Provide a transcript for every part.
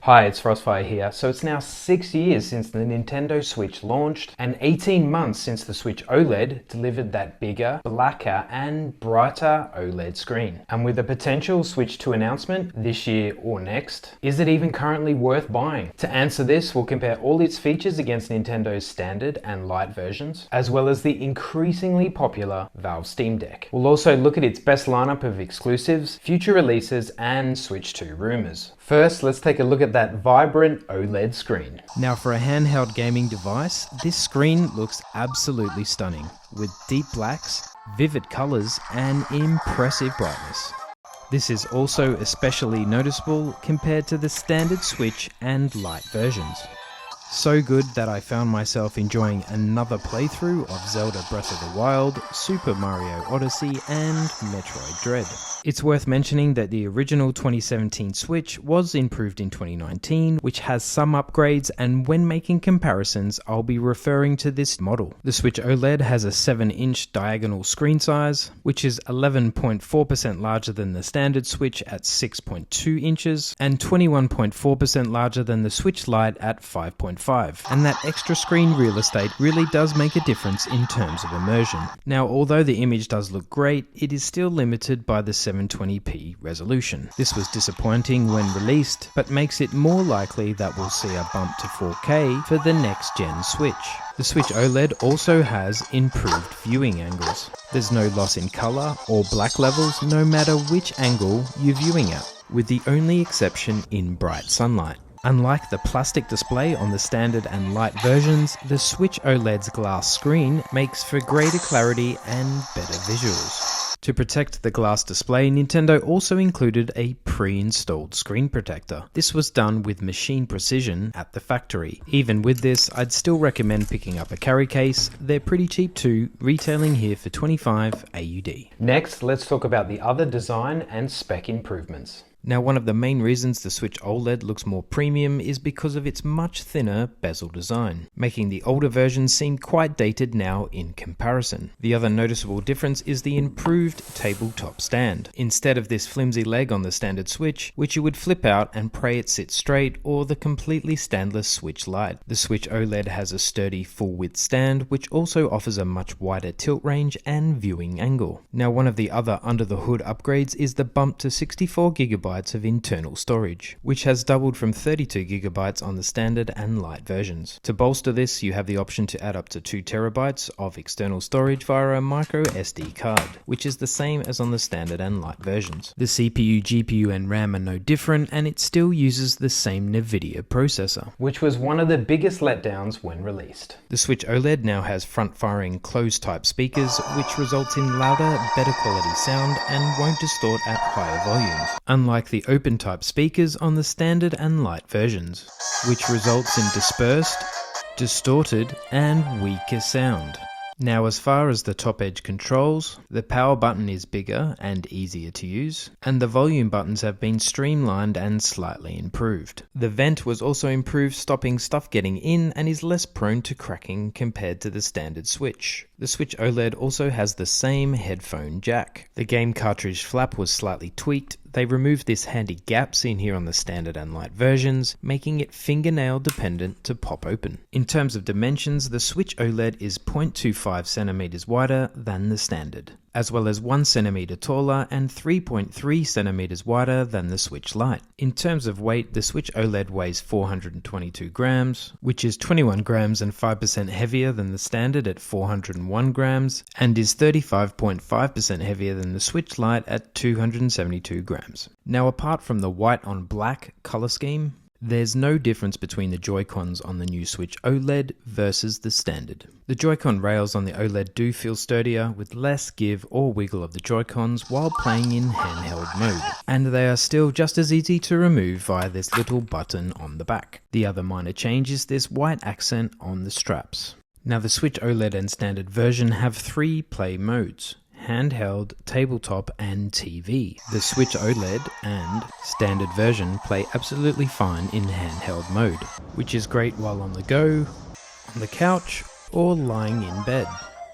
Hi, it's Frostfire here. So it's now 6 years since the Nintendo Switch launched and 18 months since the Switch OLED delivered that bigger, blacker and brighter OLED screen. And with a potential Switch 2 announcement this year or next, is it even currently worth buying? To answer this, we'll compare all its features against Nintendo's standard and Lite versions, as well as the increasingly popular Valve Steam Deck. We'll also look at its best lineup of exclusives, future releases and Switch 2 rumors. First, let's take a look at that vibrant OLED screen. Now for a handheld gaming device, this screen looks absolutely stunning, with deep blacks, vivid colors, and impressive brightness. This is also especially noticeable compared to the standard Switch and Lite versions. So good that I found myself enjoying another playthrough of Zelda Breath of the Wild, Super Mario Odyssey, and Metroid Dread. It's worth mentioning that the original 2017 Switch was improved in 2019, which has some upgrades, and when making comparisons, I'll be referring to this model. The Switch OLED has a 7-inch diagonal screen size, which is 11.4% larger than the standard Switch at 6.2 inches, and 21.4% larger than the Switch Lite at 5.5. And that extra screen real estate really does make a difference in terms of immersion. Now, although the image does look great, it is still limited by the 720p resolution. This was disappointing when released, but makes it more likely that we'll see a bump to 4K for the next gen Switch. The Switch OLED also has improved viewing angles. There's no loss in color or black levels no matter which angle you're viewing at, with the only exception in bright sunlight. Unlike the plastic display on the standard and Lite versions, the Switch OLED's glass screen makes for greater clarity and better visuals. To protect the glass display, Nintendo also included a pre-installed screen protector. This was done with machine precision at the factory. Even with this, I'd still recommend picking up a carry case. They're pretty cheap too, retailing here for 25 AUD. Next, let's talk about the other design and spec improvements. Now, one of the main reasons the Switch OLED looks more premium is because of its much thinner bezel design, making the older version seem quite dated now in comparison. The other noticeable difference is the improved tabletop stand. Instead of this flimsy leg on the standard Switch, which you would flip out and pray it sits straight, or the completely standless Switch Lite, the Switch OLED has a sturdy full-width stand, which also offers a much wider tilt range and viewing angle. Now, one of the other under-the-hood upgrades is the bump to 64GB of internal storage, which has doubled from 32GB on the standard and Lite versions. To bolster this, you have the option to add up to 2TB of external storage via a micro SD card, which is the same as on the standard and Lite versions. The CPU, GPU and RAM are no different, and it still uses the same NVIDIA processor, which was one of the biggest letdowns when released. The Switch OLED now has front-firing closed-type speakers, which results in louder, better quality sound and won't distort at higher volumes, unlike the open-type speakers on the standard and Lite versions, which results in dispersed, distorted, and weaker sound. Now, as far as the top edge controls, the power button is bigger and easier to use, and the volume buttons have been streamlined and slightly improved. The vent was also improved, stopping stuff getting in, and is less prone to cracking compared to the standard Switch. The Switch OLED also has the same headphone jack. The game cartridge flap was slightly tweaked. They removed this handy gap seen here on the standard and Lite versions, making it fingernail dependent to pop open. In terms of dimensions, the Switch OLED is 0.25cm wider than the standard, as well as 1cm taller and 3.3cm wider than the Switch Lite. In terms of weight, the Switch OLED weighs 422 grams, which is 21 grams and 5% heavier than the standard at 401 grams, and is 35.5% heavier than the Switch Lite at 272 grams. Now, apart from the white on black color scheme, there's no difference between the Joy-Cons on the new Switch OLED versus the standard. The Joy-Con rails on the OLED do feel sturdier, with less give or wiggle of the Joy-Cons while playing in handheld mode, and they are still just as easy to remove via this little button on the back. The other minor change is this white accent on the straps. Now, the Switch OLED and standard version have 3 play modes: handheld, tabletop and TV. The Switch OLED and standard version play absolutely fine in handheld mode, which is great while on the go, on the couch or lying in bed.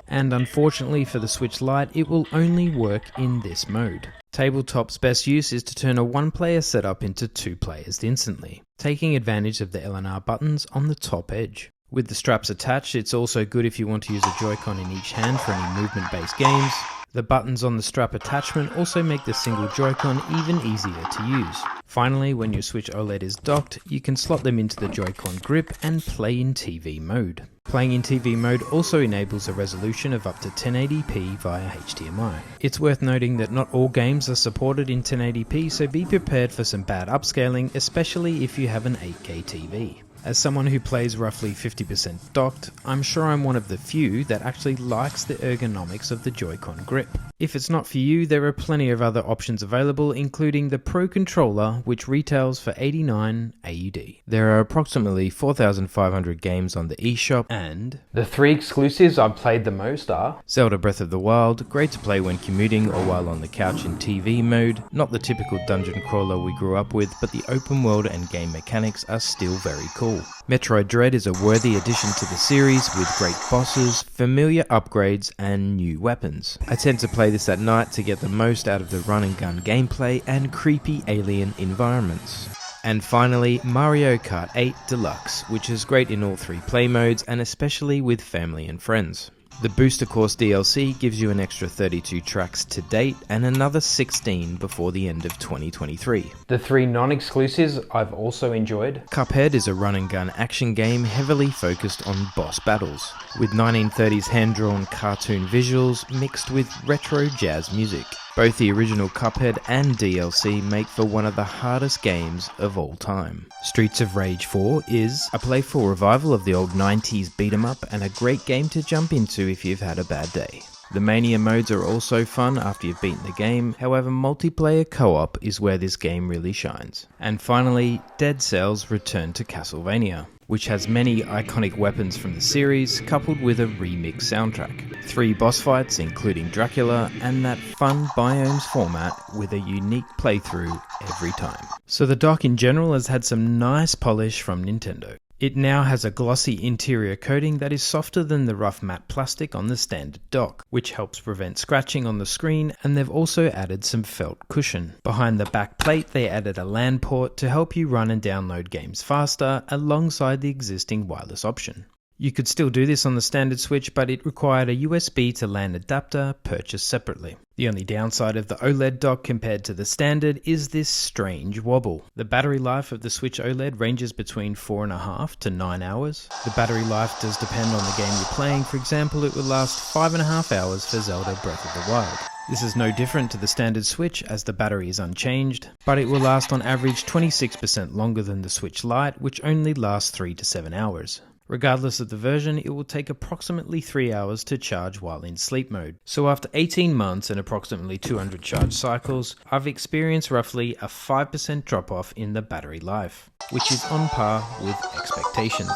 And unfortunately for the Switch Lite, it will only work in this mode. Tabletop's best use is to turn a one-player setup into two players instantly, taking advantage of the LNR buttons on the top edge. With the straps attached, it's also good if you want to use a Joy-Con in each hand for any movement-based games. The buttons on the strap attachment also make the single Joy-Con even easier to use. Finally, when your Switch OLED is docked, you can slot them into the Joy-Con grip and play in TV mode. Playing in TV mode also enables a resolution of up to 1080p via HDMI. It's worth noting that not all games are supported in 1080p, so be prepared for some bad upscaling, especially if you have an 8K TV. As someone who plays roughly 50% docked, I'm sure I'm one of the few that actually likes the ergonomics of the Joy-Con grip. If it's not for you, there are plenty of other options available, including the Pro Controller, which retails for 89 AUD. There are approximately 4,500 games on the eShop, and The 3 exclusives I've played the most are Zelda Breath of the Wild, great to play when commuting or while on the couch in TV mode, not the typical dungeon crawler we grew up with, but the open world and game mechanics are still very cool. Metroid Dread is a worthy addition to the series with great bosses, familiar upgrades, and new weapons. I tend to play this at night to get the most out of the run and gun gameplay and creepy alien environments. And finally, Mario Kart 8 Deluxe, which is great in all 3 play modes and especially with family and friends. The Booster Course DLC gives you an extra 32 tracks to date and another 16 before the end of 2023. The 3 non-exclusives I've also enjoyed. Cuphead is a run and gun action game heavily focused on boss battles, with 1930s hand-drawn cartoon visuals mixed with retro jazz music. Both the original Cuphead and DLC make for one of the hardest games of all time. Streets of Rage 4 is a playful revival of the old 90s beat-em-up and a great game to jump into if you've had a bad day. The Mania modes are also fun after you've beaten the game, however multiplayer co-op is where this game really shines. And finally, Dead Cells Return to Castlevania, which has many iconic weapons from the series coupled with a remix soundtrack. 3 boss fights including Dracula and that fun biomes format with a unique playthrough every time. So the dock in general has had some nice polish from Nintendo. It now has a glossy interior coating that is softer than the rough matte plastic on the standard dock, which helps prevent scratching on the screen, and they've also added some felt cushion. Behind the back plate they added a LAN port to help you run and download games faster alongside the existing wireless option. You could still do this on the standard Switch, but it required a USB to LAN adapter purchased separately. The only downside of the OLED dock compared to the standard is this strange wobble. The battery life of the Switch OLED ranges between 4.5 to 9 hours. The battery life does depend on the game you're playing. For example, it will last 5.5 hours for Zelda Breath of the Wild. This is no different to the standard Switch as the battery is unchanged, but it will last on average 26% longer than the Switch Lite, which only lasts 3 to 7 hours. Regardless of the version, it will take approximately 3 hours to charge while in sleep mode. So after 18 months and approximately 200 charge cycles, I've experienced roughly a 5% drop off in the battery life, which is on par with expectations.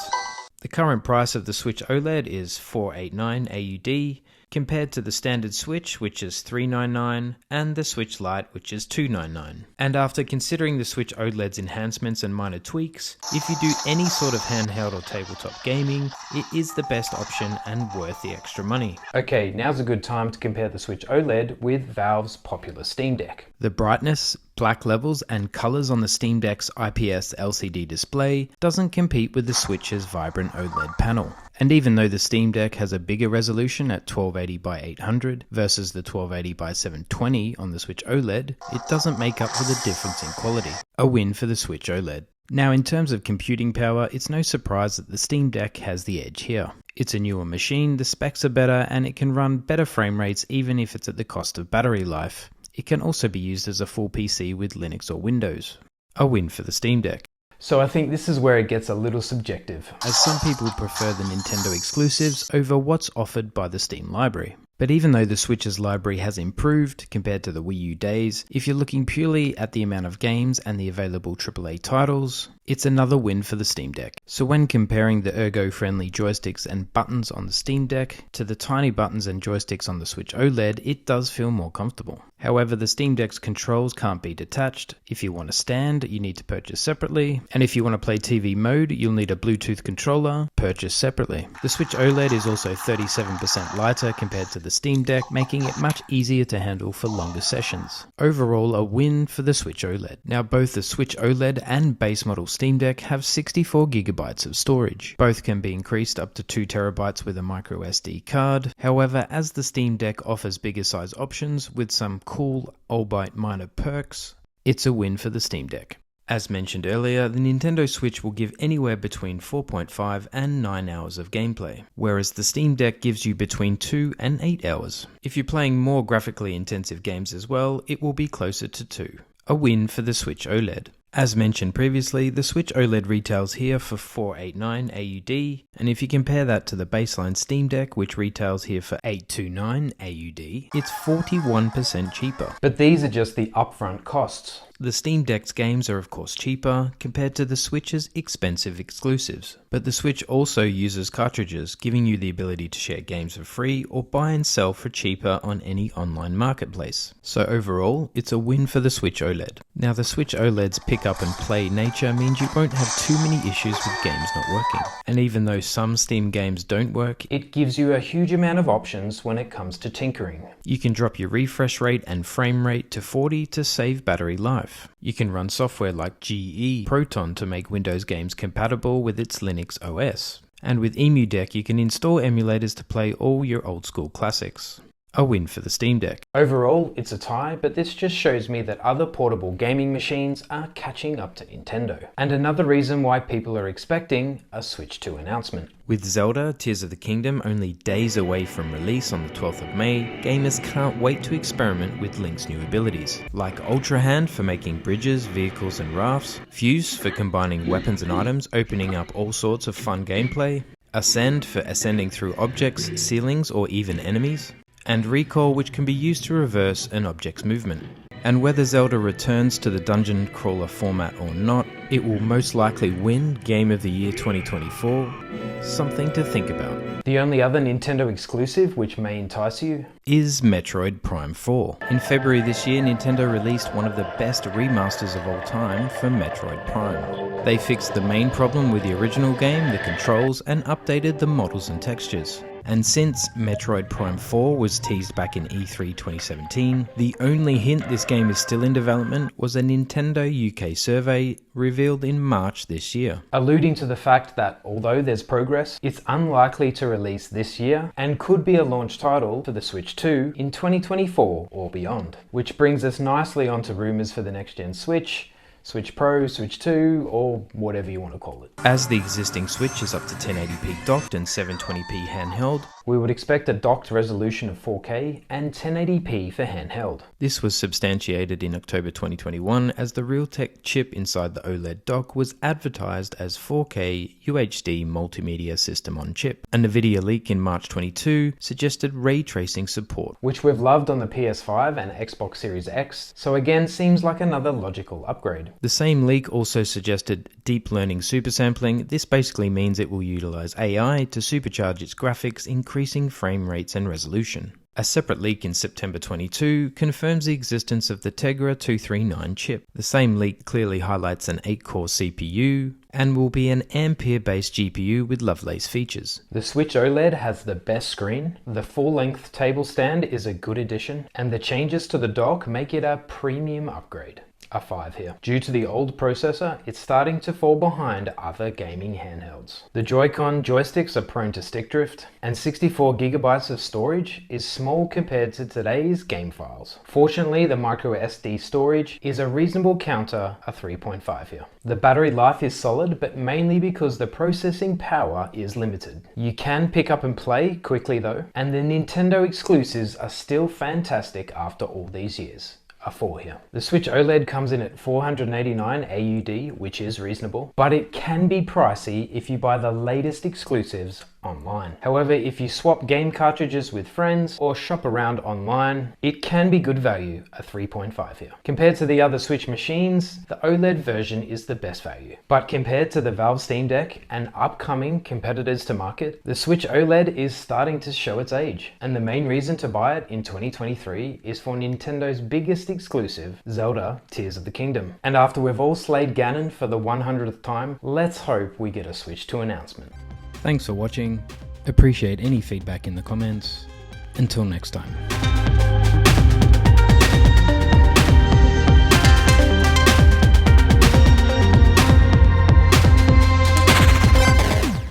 The current price of the Switch OLED is $489 AUD, compared to the standard Switch, which is $399, and the Switch Lite, which is $299. And after considering the Switch OLED's enhancements and minor tweaks, if you do any sort of handheld or tabletop gaming, it is the best option and worth the extra money. Okay, now's a good time to compare the Switch OLED with Valve's popular Steam Deck. The brightness, black levels, and colors on the Steam Deck's IPS LCD display doesn't compete with the Switch's vibrant OLED panel. And even though the Steam Deck has a bigger resolution at 1280 by 800 versus the 1280 by 720 on the Switch OLED, it doesn't make up for the difference in quality. A win for the Switch OLED. Now in terms of computing power, it's no surprise that the Steam Deck has the edge here. It's a newer machine, the specs are better, and it can run better frame rates even if it's at the cost of battery life. It can also be used as a full PC with Linux or Windows. A win for the Steam Deck. So I think this is where it gets a little subjective, as some people prefer the Nintendo exclusives over what's offered by the Steam library. But even though the Switch's library has improved compared to the Wii U days, if you're looking purely at the amount of games and the available AAA titles, It's another win for the Steam Deck. So when comparing the ergo-friendly joysticks and buttons on the Steam Deck to the tiny buttons and joysticks on the Switch OLED, it does feel more comfortable. However, the Steam Deck's controls can't be detached. If you want a stand, you need to purchase separately. And if you want to play TV mode, you'll need a Bluetooth controller, purchase separately. The Switch OLED is also 37% lighter compared to the Steam Deck, making it much easier to handle for longer sessions. Overall, a win for the Switch OLED. Now, both the Switch OLED and base model Steam Deck have 64GB of storage. Both can be increased up to 2TB with a micro SD card. However, as the Steam Deck offers bigger size options with some cool, albeit minor perks, it's a win for the Steam Deck. As mentioned earlier, the Nintendo Switch will give anywhere between 4.5 and 9 hours of gameplay, whereas the Steam Deck gives you between 2 and 8 hours. If you're playing more graphically intensive games as well, it will be closer to 2. A win for the Switch OLED. As mentioned previously, the Switch OLED retails here for $489 AUD, and if you compare that to the baseline Steam Deck, which retails here for $829 AUD, it's 41% cheaper. But these are just the upfront costs. The Steam Deck's games are of course cheaper compared to the Switch's expensive exclusives, but the Switch also uses cartridges, giving you the ability to share games for free or buy and sell for cheaper on any online marketplace. So overall, it's a win for the Switch OLED. Now the Switch OLED's pick up and play nature means you won't have too many issues with games not working. And even though some Steam games don't work, it gives you a huge amount of options when it comes to tinkering. You can drop your refresh rate and frame rate to 40 to save battery life. You can run software like GE Proton to make Windows games compatible with its Linux OS. And with EmuDeck you can install emulators to play all your old school classics. A win for the Steam Deck. Overall, it's a tie, but this just shows me that other portable gaming machines are catching up to Nintendo. And another reason why people are expecting a Switch 2 announcement. With Zelda Tears of the Kingdom only days away from release on the 12th of May, gamers can't wait to experiment with Link's new abilities, like Ultra Hand for making bridges, vehicles and rafts, Fuse for combining weapons and items, opening up all sorts of fun gameplay, Ascend for ascending through objects, ceilings or even enemies, and Recall, which can be used to reverse an object's movement. And whether Zelda returns to the dungeon crawler format or not, it will most likely win Game of the Year 2024. Something to think about. The only other Nintendo exclusive which may entice you is Metroid Prime 4. In February this year, Nintendo released one of the best remasters of all time for Metroid Prime. They fixed the main problem with the original game, the controls, and updated the models and textures. And since Metroid Prime 4 was teased back in E3 2017, the only hint this game is still in development was a Nintendo UK survey revealed in March this year, alluding to the fact that although there's progress, it's unlikely to release this year and could be a launch title for the Switch 2 in 2024 or beyond. Which brings us nicely onto rumours for the next gen Switch, Switch Pro, Switch 2, or whatever you want to call it. As the existing Switch is up to 1080p docked and 720p handheld, we would expect a docked resolution of 4K and 1080p for handheld. This was substantiated in October 2021 as the Realtek chip inside the OLED dock was advertised as 4K UHD multimedia system on chip. A Nvidia leak in March 22 suggested ray tracing support, which we've loved on the PS5 and Xbox Series X, so again seems like another logical upgrade. The same leak also suggested deep learning supersampling. This basically means it will utilize AI to supercharge its graphics, increasing frame rates and resolution. A separate leak in September 22 confirms the existence of the Tegra 239 chip. The same leak clearly highlights an 8-core CPU and will be an Ampere-based GPU with Lovelace features. The Switch OLED has the best screen, the full-length table stand is a good addition, and the changes to the dock make it a premium upgrade. A 5 here. Due to the old processor, it's starting to fall behind other gaming handhelds. The Joy-Con joysticks are prone to stick drift, and 64GB of storage is small compared to today's game files. Fortunately, the micro SD storage is a reasonable counter, a 3.5 here. The battery life is solid, but mainly because the processing power is limited. You can pick up and play quickly though, and the Nintendo exclusives are still fantastic after all these years. A 4 here. The Switch OLED comes in at 489 AUD, which is reasonable, but it can be pricey if you buy the latest exclusives online. However, if you swap game cartridges with friends or shop around online, it can be good value, a 3.5 here. Compared to the other Switch machines, the OLED version is the best value. But compared to the Valve Steam Deck and upcoming competitors to market, the Switch OLED is starting to show its age. And the main reason to buy it in 2023 is for Nintendo's biggest exclusive, Zelda Tears of the Kingdom. And after we've all slayed Ganon for the 100th time, let's hope we get a Switch 2 announcement. Thanks for watching. Appreciate any feedback in the comments. Until next time.